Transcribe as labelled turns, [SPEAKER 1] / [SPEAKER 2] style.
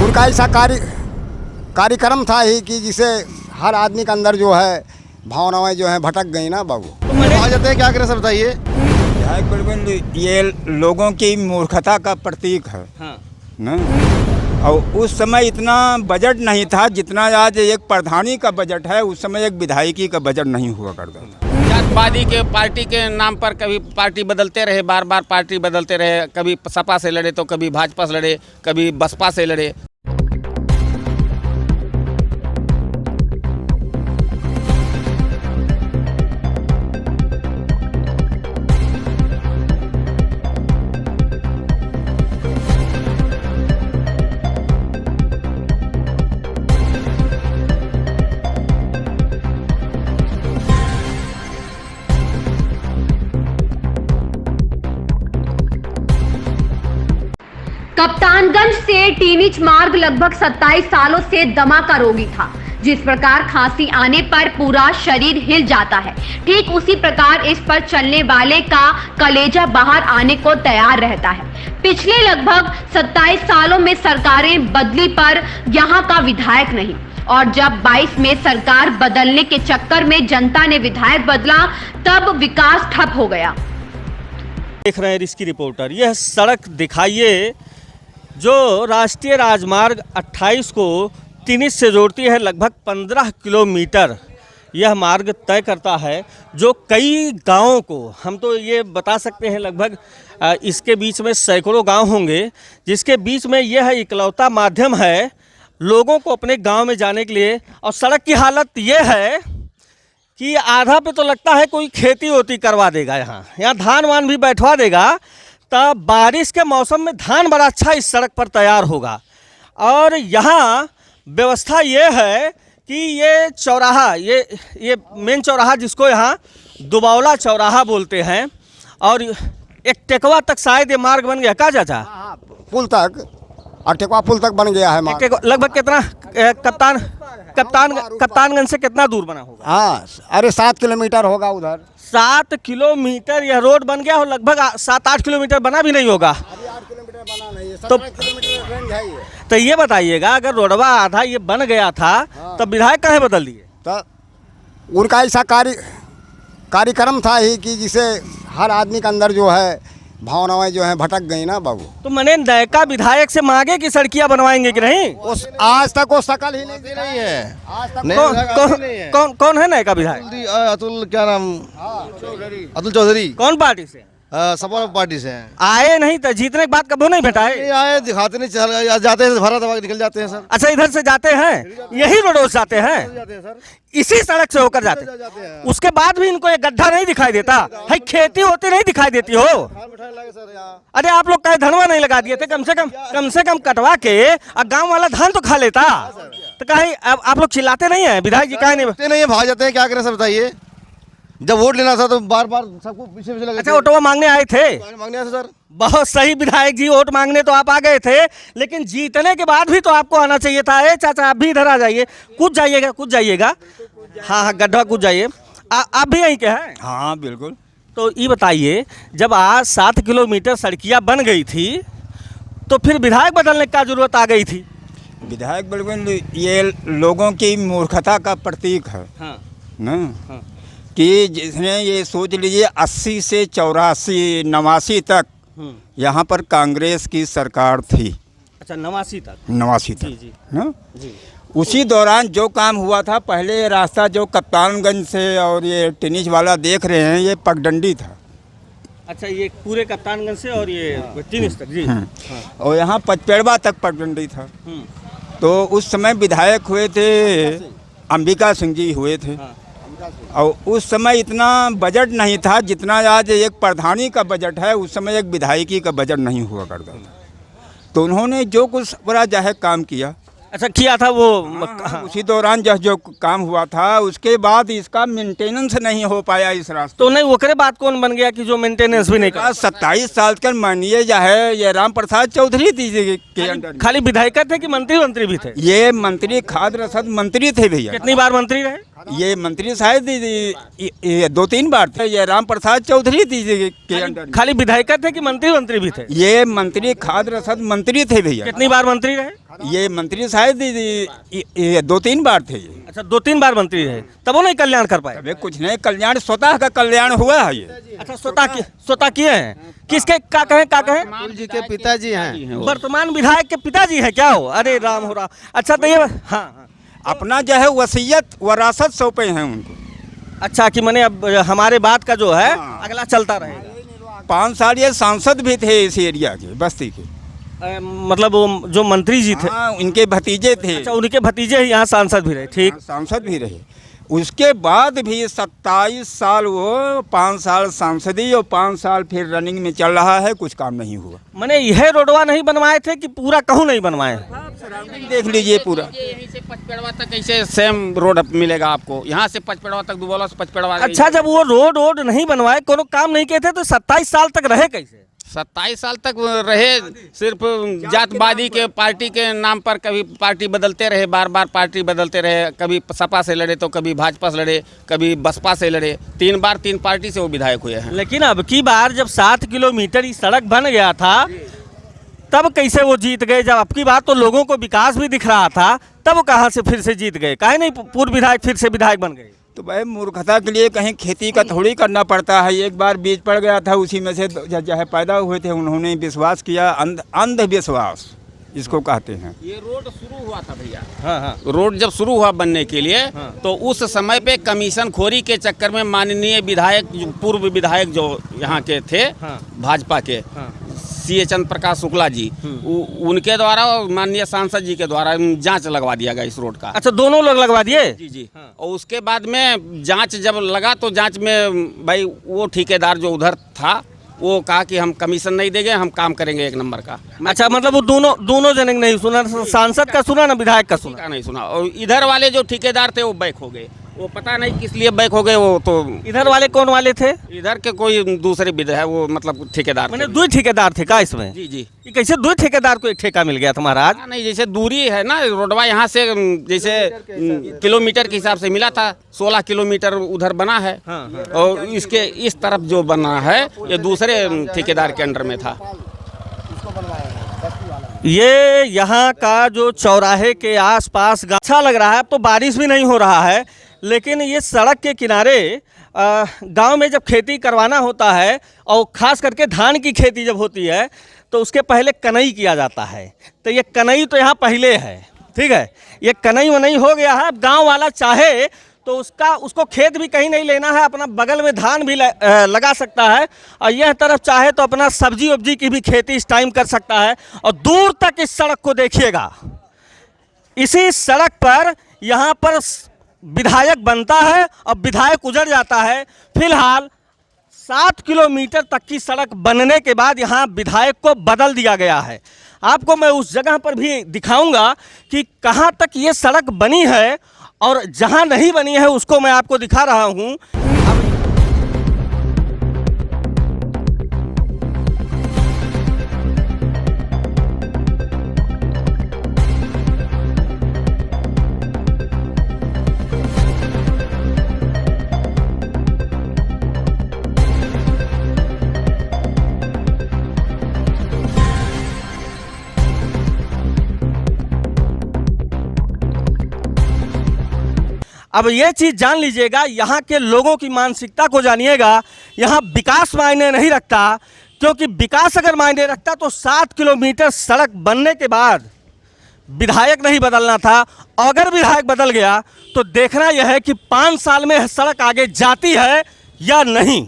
[SPEAKER 1] उनका ऐसा कार्यक्रम था ही कि जिसे हर आदमी के अंदर जो है भावनाएं जो है भटक गई ना बाबू।
[SPEAKER 2] आ जाते हैं, क्या करें सर बताइए।
[SPEAKER 1] बिल्कुल ये लोगों की मूर्खता का प्रतीक है।
[SPEAKER 3] हाँ।
[SPEAKER 1] ना, और उस समय इतना बजट नहीं था जितना आज एक प्रधानी का बजट है। उस समय एक विधायकी का बजट नहीं हुआ करता था।
[SPEAKER 3] जातवादी के पार्टी के नाम पर कभी पार्टी बदलते रहे, बार बार पार्टी बदलते रहे। कभी सपा से लड़े तो कभी भाजपा से लड़े, कभी बसपा से लड़े।
[SPEAKER 4] कप्तानगंज से टीनिच मार्ग लगभग 27 सालों से दमा का रोगी था। जिस प्रकार खांसी आने पर पूरा शरीर हिल जाता है, ठीक उसी प्रकार इस पर चलने वाले का कलेजा बाहर आने को तैयार रहता है। पिछले लगभग 27 सालों में सरकारें बदली पर यहाँ का विधायक नहीं, और जब 22 में सरकार बदलने के चक्कर में जनता ने विधायक बदला, तब विकास ठप हो गया।
[SPEAKER 5] देख रहे हैं इसकी रिपोर्टर। यह सड़क दिखाइए जो राष्ट्रीय राजमार्ग 28 को टिनिच से जोड़ती है। लगभग 15 किलोमीटर यह मार्ग तय करता है, जो कई गांवों को, हम तो ये बता सकते हैं लगभग इसके बीच में सैकड़ों गांव होंगे, जिसके बीच में यह इकलौता माध्यम है लोगों को अपने गांव में जाने के लिए। और सड़क की हालत यह है कि आधा पे तो लगता है कोई खेती होती करवा देगा। यहाँ धान वान भी बैठवा देगा, तब बारिश के मौसम में धान बड़ा अच्छा इस सड़क पर तैयार होगा। और यहाँ व्यवस्था ये है कि ये चौराहा, ये मेन चौराहा जिसको यहाँ दुबावला चौराहा बोलते हैं, और एक टेकवा तक शायद ये मार्ग बन गया। कहाँ चाचा?
[SPEAKER 1] पुल तक, और टेकवा पुल तक बन गया है मार्ग।
[SPEAKER 5] लगभग कितना कप्तानगंज से कितना दूर बना होगा?
[SPEAKER 1] हाँ, अरे 7 किलोमीटर होगा उधर।
[SPEAKER 5] 7 किलोमीटर यह रोड बन गया हो। लगभग 7-8 किलोमीटर बना भी नहीं होगा।
[SPEAKER 1] 8 किलोमीटर बना नहीं है, 17 किलोमीटर रेंज है ये।
[SPEAKER 5] तो ये बताइएगा, अगर रोडवा आधा ये बन गया था, तब विधायक काहे बदल दिए?
[SPEAKER 1] तो उनका ऐसा कार्यक्रम था ही कि जिसे हर आदमी के अंदर जो है भावनाएं जो है भटक गई ना बाबू।
[SPEAKER 5] तो मैंने नयका विधायक से मांगे कि सड़कियां बनवाएंगे कि नहीं?
[SPEAKER 1] उस आज तक वो शकल ही नहीं
[SPEAKER 2] है।
[SPEAKER 1] आज तक
[SPEAKER 5] कौन है नयका विधायक?
[SPEAKER 2] अतुल, क्या नाम? अतुल चौधरी।
[SPEAKER 5] कौन पार्टी से?
[SPEAKER 2] सपा पार्टी से हैं।
[SPEAKER 5] आए नहीं तो जीतने के बाद कभी नहीं भेटाए?
[SPEAKER 2] आए, दिखाते नहीं, चल जाते हैं, भरा दबा के निकल जाते हैं सर।
[SPEAKER 5] अच्छा, इधर से जाते हैं, यही रोड जाते हैं, इसी सड़क से होकर जाते हैं। उसके बाद भी इनको ये गड्ढा नहीं दिखाई देता है? खेती होती नहीं दिखाई देती हो? अरे आप लोग कहीं धनवा नहीं लगा दिए थे? कम से कम कटवा के गाँव वाला धान तो खा लेता। तो कहीं आप लोग चिल्लाते नहीं है? विधायक जी कहीं
[SPEAKER 2] नहीं भाग जाते हैं, क्या करें सर बताइए। जब वोट लेना था तो बार बार सबको पीछे लगे।
[SPEAKER 5] अच्छा, वोटवा मांगने आए थे?
[SPEAKER 2] मांगने आए थे सर।
[SPEAKER 5] बहुत सही विधायक जी, वोट मांगने तो आप आ गए थे, लेकिन जीतने के बाद भी तो आपको आना चाहिए था। चाचा आप भी इधर आ जाइए, कूद जाइएगा। हाँ, गड्ढा कूद जाइए। आप भी यहीं के हैं?
[SPEAKER 1] हाँ बिल्कुल।
[SPEAKER 5] तो ये बताइए, जब आज 7 किलोमीटर सड़कियाँ बन गई थी, तो फिर विधायक बदलने का जरूरत आ गई थी?
[SPEAKER 1] विधायक बिल्कुल ये लोगों की मूर्खता का प्रतीक है।
[SPEAKER 5] हाँ।
[SPEAKER 1] ना, कि जिसने ये सोच लीजिए 80 से 84 89 तक यहाँ पर कांग्रेस की सरकार थी।
[SPEAKER 5] अच्छा, 89 तक?
[SPEAKER 1] 89 तक
[SPEAKER 5] जी
[SPEAKER 1] ना?
[SPEAKER 5] जी।
[SPEAKER 1] उसी दौरान जो काम हुआ था, पहले रास्ता जो कप्तानगंज से और ये टिनिच वाला देख रहे हैं, ये पगडंडी था।
[SPEAKER 5] अच्छा, ये पूरे कप्तानगंज से और ये टिनिच तक? जी। हाँ।
[SPEAKER 1] और यहाँ पचपेड़वा तक पगडंडी था। तो उस समय विधायक हुए थे अंबिका सिंह जी हुए थे। और उस समय इतना बजट नहीं था जितना आज एक प्रधानी का बजट है। उस समय एक विधायकी का बजट नहीं हुआ करता था। तो उन्होंने जो कुछ बड़ा जाहे काम किया।
[SPEAKER 5] अच्छा, किया था वो?
[SPEAKER 1] उसी दौरान जो काम हुआ था, उसके बाद इसका मेंटेनेंस नहीं हो पाया इस रास्ते।
[SPEAKER 5] तो नहीं, ओकरे बाद कौन बन गया कि जो मेंटेनेंस भी नहीं कर?
[SPEAKER 1] 27 साल का माननीय जो है ये राम प्रसाद चौधरी के अंडर।
[SPEAKER 5] खाली विधायक थे कि मंत्री भी थे?
[SPEAKER 1] ये मंत्री, खाद्य रसद मंत्री थे भैया।
[SPEAKER 5] कितनी बार मंत्री रहे?
[SPEAKER 1] ये मंत्री शायद ये 2-3 बार थे। ये राम प्रसाद चौधरी थी के अंडर में।
[SPEAKER 5] खाली विधायक थे कि मंत्री भी थे?
[SPEAKER 1] ये मंत्री खाद्य रसद मंत्री थे भैया।
[SPEAKER 5] कितनी बार मंत्री रहे?
[SPEAKER 1] ये मंत्री शायद ये 2-3 बार थे ये।
[SPEAKER 5] अच्छा, 2-3 बार मंत्री रहे, तब वो नहीं कल्याण कर पाए?
[SPEAKER 1] अबे कुछ नहीं, कल्याण स्वतः का कल्याण हुआ है ये।
[SPEAKER 5] अच्छा, स्वतः किए हैं। किसके का कहें?
[SPEAKER 2] जी के पिताजी हैं।
[SPEAKER 5] वर्तमान विधायक के पिताजी है क्या हो? अरे राम हो रहा। अच्छा, तो ये हाँ,
[SPEAKER 1] अपना जो है वसीयत वरासत सौंपे हैं उनको।
[SPEAKER 5] अच्छा, कि मैंने अब हमारे बात का जो है
[SPEAKER 1] हाँ।
[SPEAKER 5] अगला चलता रहेगा।
[SPEAKER 1] 5 साल ये सांसद भी थे इस एरिया के, बस्ती के।
[SPEAKER 5] मतलब वो जो मंत्री जी थे,
[SPEAKER 1] हाँ, उनके भतीजे थे।
[SPEAKER 5] अच्छा, उनके भतीजे ही यहाँ सांसद भी रहे। ठीक।
[SPEAKER 1] हाँ, सांसद भी रहे। उसके बाद भी 27 साल वो 5 साल सांसदी और 5 साल फिर रनिंग में चल रहा है, कुछ काम नहीं हुआ।
[SPEAKER 5] मैंने यह रोडवा नहीं बनवाए थे कि पूरा कहूँ नहीं बनवाए?
[SPEAKER 1] सराउंडिंग देख लीजिए पूरा।
[SPEAKER 3] यहीं से पचपेड़वा तक ऐसे सेम रोड मिलेगा आपको, यहाँ से पचपेड़वा तक, दुबौला से पचपेड़वा।
[SPEAKER 5] अच्छा, जब वो रोड नहीं बनवाए, कोनो काम नहीं किए थे, तो 27 साल तक रहे कैसे?
[SPEAKER 3] 27 साल तक रहे सिर्फ जातवादी के पार्टी के नाम पर। कभी पार्टी बदलते रहे, बार बार पार्टी बदलते रहे। कभी सपा से लड़े तो कभी भाजपा से लड़े, कभी बसपा से लड़े। 3 बार 3 पार्टी से वो विधायक हुए हैं।
[SPEAKER 5] लेकिन अब की बार जब 7 किलोमीटर की सड़क बन गया था, तब कैसे वो जीत गए? जब अब की बार तो लोगों को विकास भी दिख रहा था, तब वो कहाँ से फिर से जीत गए? काहे नहीं पूर्व विधायक फिर से विधायक बन गए?
[SPEAKER 1] तो भाई मूर्खता के लिए कहीं खेती का थोड़ी करना पड़ता है। एक बार बीज पड़ गया था, उसी में से जो है पैदा हुए थे, उन्होंने विश्वास किया। अंधविश्वास इसको कहते हैं।
[SPEAKER 3] ये रोड शुरू हुआ था भैया।
[SPEAKER 5] हाँ।
[SPEAKER 3] रोड जब शुरू हुआ बनने के लिए, तो उस समय पे कमीशन खोरी के चक्कर में माननीय विधायक, पूर्व विधायक जो यहाँ के थे,
[SPEAKER 5] हाँ।
[SPEAKER 3] भाजपा के, C.A. चंद्र प्रकाश शुक्ला जी, उनके द्वारा माननीय सांसद जी के द्वारा जांच लगवा दिया गया इस रोड का।
[SPEAKER 5] अच्छा, दोनों लोग लगवा दिए?
[SPEAKER 3] जी। और उसके बाद में जांच जब लगा, तो जांच में भाई वो ठेकेदार जो उधर था, वो कहा कि हम कमीशन नहीं देंगे, हम काम करेंगे 1 नंबर का।
[SPEAKER 5] अच्छा, मतलब वो दोनों जने नहीं सुना, सांसद का सुना ना विधायक का सुना?
[SPEAKER 3] का नहीं सुना। और इधर वाले जो ठेकेदार थे वो बैक हो गए। वो पता नहीं किस लिए बैक हो गए। वो तो
[SPEAKER 5] इधर वाले कौन वाले थे?
[SPEAKER 3] इधर के कोई दूसरे विधायक, वो मतलब ठेकेदार
[SPEAKER 5] मैंने 2 ठेकेदार थे का इसमें?
[SPEAKER 3] जी।
[SPEAKER 5] ये कैसे 2 ठेकेदार को एक ठेका मिल गया था महाराज?
[SPEAKER 3] नहीं, जैसे दूरी है ना रोडवा, यहाँ से जैसे किलोमीटर के हिसाब से मिला था। 16 किलोमीटर उधर बना है। और इसके इस तरफ जो बना है, ये दूसरे ठेकेदार के अंडर में था।
[SPEAKER 5] ये यहाँ का जो चौराहे के आसपास अच्छा लग रहा है। अब तो बारिश भी नहीं हो रहा है, लेकिन ये सड़क के किनारे गांव में जब खेती करवाना होता है, और ख़ास करके धान की खेती जब होती है, तो उसके पहले कनई किया जाता है। तो ये कनई तो यहाँ पहले है, ठीक है। ये कनई वनई हो गया है। अब गाँव वाला चाहे तो उसको खेत भी कहीं नहीं लेना है, अपना बगल में धान भी लगा सकता है, और यह तरफ चाहे तो अपना सब्जी वब्जी की भी खेती इस टाइम कर सकता है। और दूर तक इस सड़क को देखिएगा। इसी सड़क पर यहाँ पर विधायक बनता है और विधायक उजड़ जाता है। फिलहाल 7 किलोमीटर तक की सड़क बनने के बाद यहाँ विधायक को बदल दिया गया है। आपको मैं उस जगह पर भी दिखाऊंगा कि कहाँ तक ये सड़क बनी है, और जहाँ नहीं बनी है उसको मैं आपको दिखा रहा हूँ। अब ये चीज़ जान लीजिएगा, यहाँ के लोगों की मानसिकता को जानिएगा। यहाँ विकास मायने नहीं रखता, क्योंकि विकास अगर मायने रखता तो 7 किलोमीटर सड़क बनने के बाद विधायक नहीं बदलना था। अगर विधायक बदल गया तो देखना यह है कि 5 साल में सड़क आगे जाती है या नहीं।